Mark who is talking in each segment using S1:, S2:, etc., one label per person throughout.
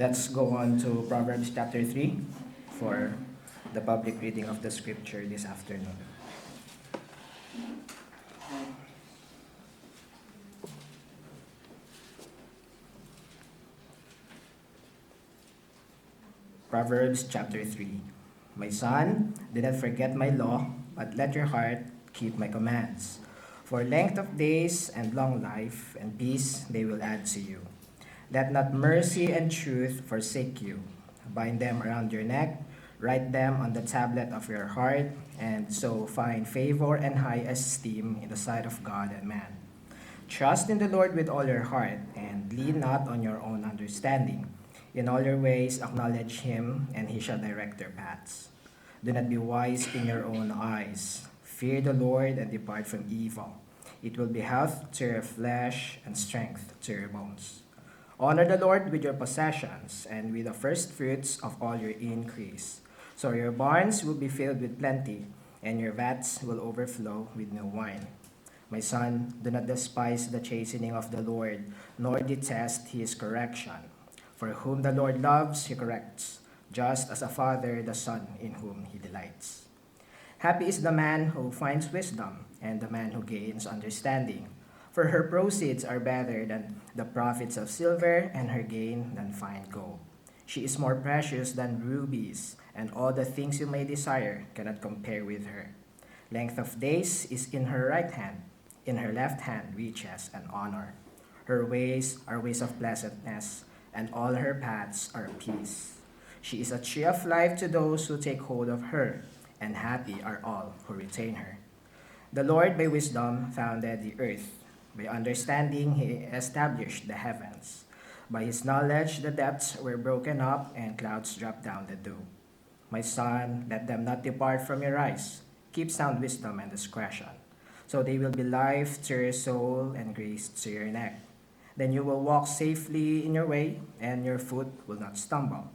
S1: Let's go on to Proverbs chapter 3 for the public reading of the scripture this afternoon. Proverbs chapter 3. My son, do not forget my law, but let your heart keep my commands. For length of days and long life and peace they will add to you. Let not mercy and truth forsake you. Bind them around your neck, write them on the tablet of your heart, and so find favor and high esteem in the sight of God and man. Trust in the Lord with all your heart, and lean not on your own understanding. In all your ways acknowledge him, and he shall direct your paths. Do not be wise in your own eyes. Fear the Lord and depart from evil. It will be health to your flesh and strength to your bones. Honor the Lord with your possessions and with the first fruits of all your increase. So your barns will be filled with plenty, and your vats will overflow with new wine. My son, do not despise the chastening of the Lord, nor detest his correction. For whom the Lord loves, he corrects, just as a father the son in whom he delights. Happy is the man who finds wisdom, and the man who gains understanding. For her proceeds are better than the profits of silver, and her gain than fine gold. She is more precious than rubies, and all the things you may desire cannot compare with her. Length of days is in her right hand, in her left hand riches and honor. Her ways are ways of pleasantness, and all her paths are peace. She is a tree of life to those who take hold of her, and happy are all who retain her. The Lord by wisdom founded the earth. By understanding he established the heavens. By his knowledge the depths were broken up, and clouds dropped down the dew. My son, let them not depart from your eyes. Keep sound wisdom and discretion. So they will be life to your soul and grace to your neck. Then you will walk safely in your way, and your foot will not stumble.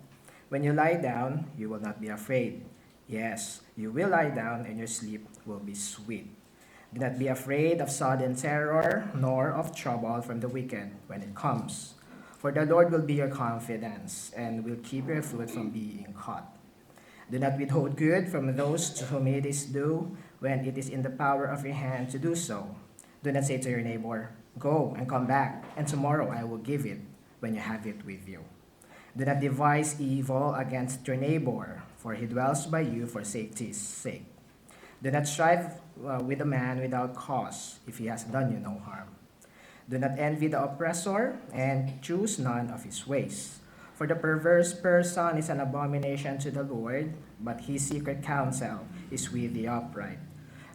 S1: When you lie down, you will not be afraid. Yes, you will lie down, and your sleep will be sweet. Do not be afraid of sudden terror, nor of trouble from the wicked when it comes. For the Lord will be your confidence, and will keep your foot from being caught. Do not withhold good from those to whom it is due, when it is in the power of your hand to do so. Do not say to your neighbor, "Go and come back, and tomorrow I will give it," when you have it with you. Do not devise evil against your neighbor, for he dwells by you for safety's sake. Do not strive with a man without cause, if he has done you no harm. Do not envy the oppressor, and choose none of his ways. For the perverse person is an abomination to the Lord, but his secret counsel is with the upright.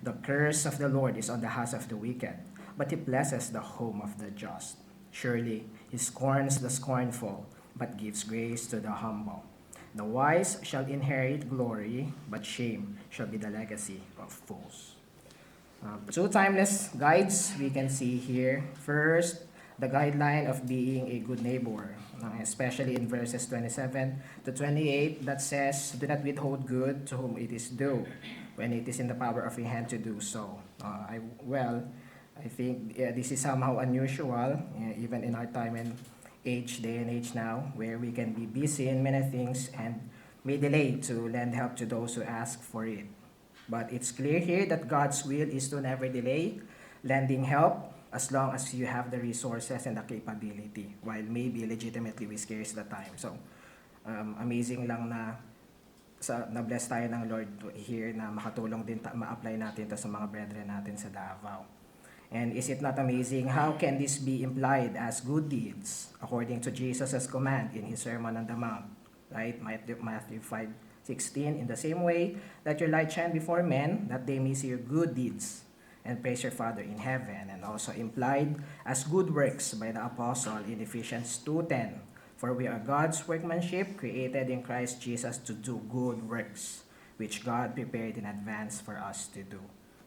S1: The curse of the Lord is on the house of the wicked, but he blesses the home of the just. Surely he scorns the scornful, but gives grace to the humble. The wise shall inherit glory, but shame shall be the legacy of fools. Two timeless guides we can see here. First, the guideline of being a good neighbor, especially in verses 27 to 28 that says, "Do not withhold good to whom it is due, when it is in the power of your hand to do so." I think this is somehow unusual, even in our time and day and age now, where we can be busy in many things and may delay to lend help to those who ask for it. But it's clear here that God's will is to never delay lending help as long as you have the resources and the capability, while maybe legitimately we scarce the time. So, amazing lang na na-bless tayo ng Lord here na makatulong din, ma-apply natin ito sa mga brethren natin sa Davao. And is it not amazing? How can this be implied as good deeds according to Jesus' command in his Sermon on the Mount? Right? Matthew 5:16. In the same way, let your light shine before men, that they may see your good deeds and praise your Father in heaven. And also implied as good works by the apostle in Ephesians 2:10. For we are God's workmanship, created in Christ Jesus to do good works, which God prepared in advance for us to do.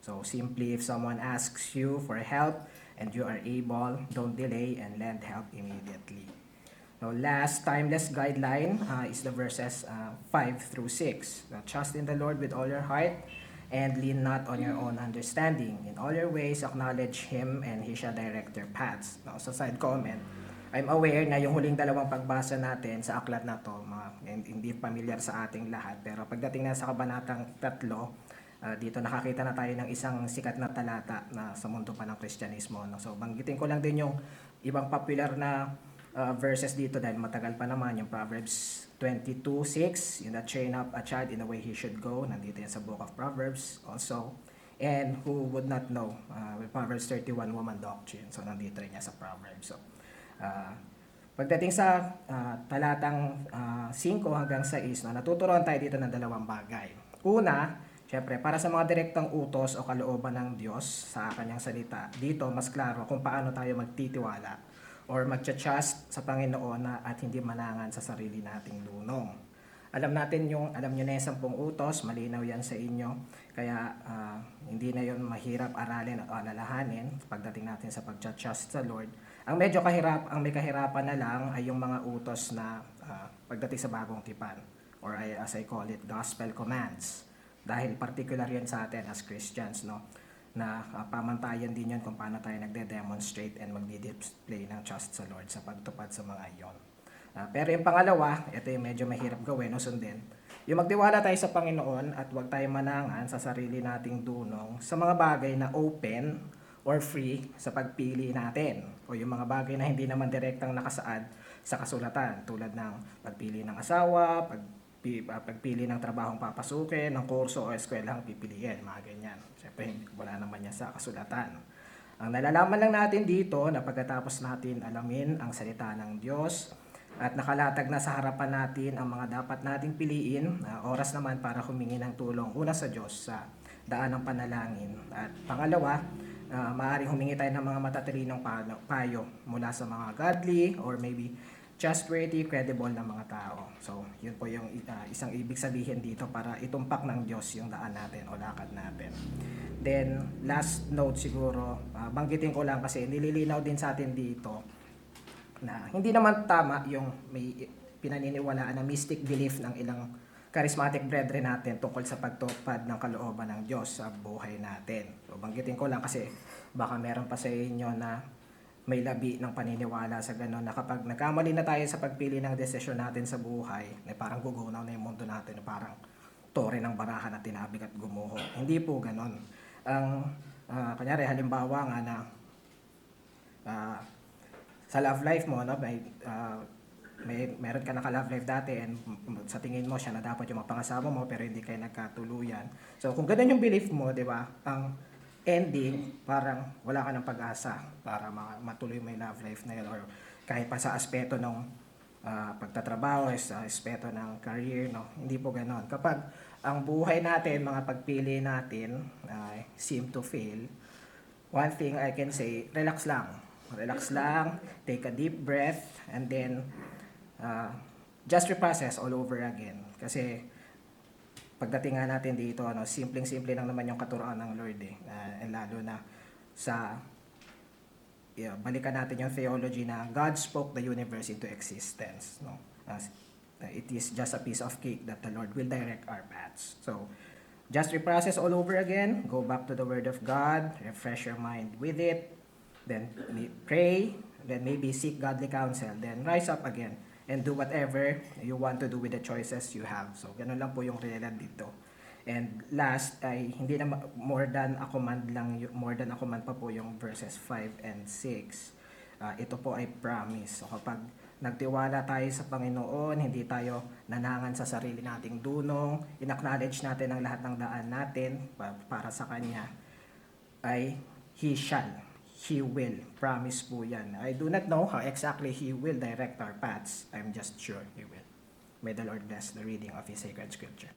S1: So simply, if someone asks you for help and you are able, don't delay and lend help immediately. Now, last timeless guideline is the verses 5 through 6. Trust in the Lord with all your heart, and lean not on your own understanding. In all your ways acknowledge him, and he shall direct your paths. Now, sa side comment, I'm aware na yung huling dalawang pagbasa natin sa aklat na to, hindi familiar sa ating lahat, pero pagdating na sa kabanatang 3, dito nakakita na tayo ng isang sikat na talata na sa mundo pa ng Kristyanismo. No? So banggitin ko lang din yung ibang popular na verses dito dahil matagal pa naman, yung Proverbs 22:6, yung that train up a child in the way he should go, nandito yan sa book of Proverbs also. And who would not know, Proverbs 31, woman doctrine, so nandito rin yan sa Proverbs. So pagdating sa talatang 5 hanggang 6, no, natuturuan tayo dito ng dalawang bagay. Una, syempre, para sa mga direktang utos o kalooban ng Diyos sa kanyang salita, dito mas klaro kung paano tayo magtitiwala or magcha-trust sa Panginoon at hindi manangan sa sarili nating lunong. Alam nyo na yung 10 utos, malinaw yan sa inyo. Kaya hindi na yon mahirap aralin at alalahanin pagdating natin sa pagcha-trust sa Lord. Ang may kahirapan na lang ay yung mga utos na pagdating sa bagong tipan, or as I call it, gospel commands. Dahil particular yan sa atin as Christians, no? Na pamantayan din yun kung paano tayo nagde-demonstrate and magdi-display ng trust sa Lord sa pagtupad sa mga iyon. Pero yung pangalawa, ito yung medyo mahirap gawin o sundin. Yung magtiwala tayo sa Panginoon at huwag tayo manangan sa sarili nating dunong sa mga bagay na open or free sa pagpili natin. O yung mga bagay na hindi naman direktang nakasaad sa kasulatan. Tulad ng pagpili ng asawa, pagpili ng trabahong papasukin, ng kurso o eskwelahang pipiliin. Mga ganyan. Siyempre, wala naman yan sa kasulatan. Ang nalalaman lang natin dito na pagkatapos natin alamin ang salita ng Diyos, at nakalatag na sa harapan natin ang mga dapat nating piliin, oras naman para humingi ng tulong una sa Diyos sa daan ng panalangin. At pangalawa, maaaring humingi tayo ng mga matatalinong payo mula sa mga godly or maybe trustworthy, credible na mga tao. So, yun po yung isang ibig sabihin dito para itumpak ng Diyos yung daan natin o lakad natin. Then, last note siguro, banggitin ko lang kasi nililinaw din sa atin dito na hindi naman tama yung may pinaniniwalaan na mystic belief ng ilang charismatic brethren natin tungkol sa pagtupad ng kalooban ng Diyos sa buhay natin. So, banggitin ko lang kasi baka meron pa sa inyo na may labi ng paniniwala sa gano'n na kapag nagkamali na tayo sa pagpili ng desisyon natin sa buhay, na parang gugunaw na yung mundo natin, na parang tore ng barahan na tinabig at gumuho. Hindi po gano'n. Kanyari, halimbawa nga na sa love life mo, no, meron ka naka-love life dati and sa tingin mo siya na dapat yung mapangasawa mo pero hindi kayo nagkatuluyan. So kung ganun yung belief mo, di ba, ang ending parang wala ka ng pag-asa para matuloy mo yung love life na yun, or kahit pa sa aspeto ng pagtatrabaho, sa aspeto ng career, no, hindi po ganoon. Kapag ang buhay natin, mga pagpili natin seem to fail, one thing I can say, relax lang, take a deep breath, and then just reprocess all over again. Kasi pagdating nga natin dito, simpleng-simple lang naman yung katuroan ng Lord and lalo na sa balikan natin yung theology na God spoke the universe into existence, no? It is just a piece of cake that the Lord will direct our paths. So just reprocess all over again, go back to the Word of God, refresh your mind with it, then pray, then maybe seek godly counsel, then rise up again and do whatever you want to do with the choices you have. So, ganun lang po yung realidad dito. And last ay hindi na more than a command pa po yung verses 5 and 6. Ito po ay promise. So, kapag nagtiwala tayo sa Panginoon, hindi tayo nanangan sa sarili nating dunong, in-acknowledge natin ang lahat ng daan natin para sa Kanya, ay He will. Promise po yan. I do not know how exactly He will direct our paths. I'm just sure He will. May the Lord bless the reading of His sacred scripture.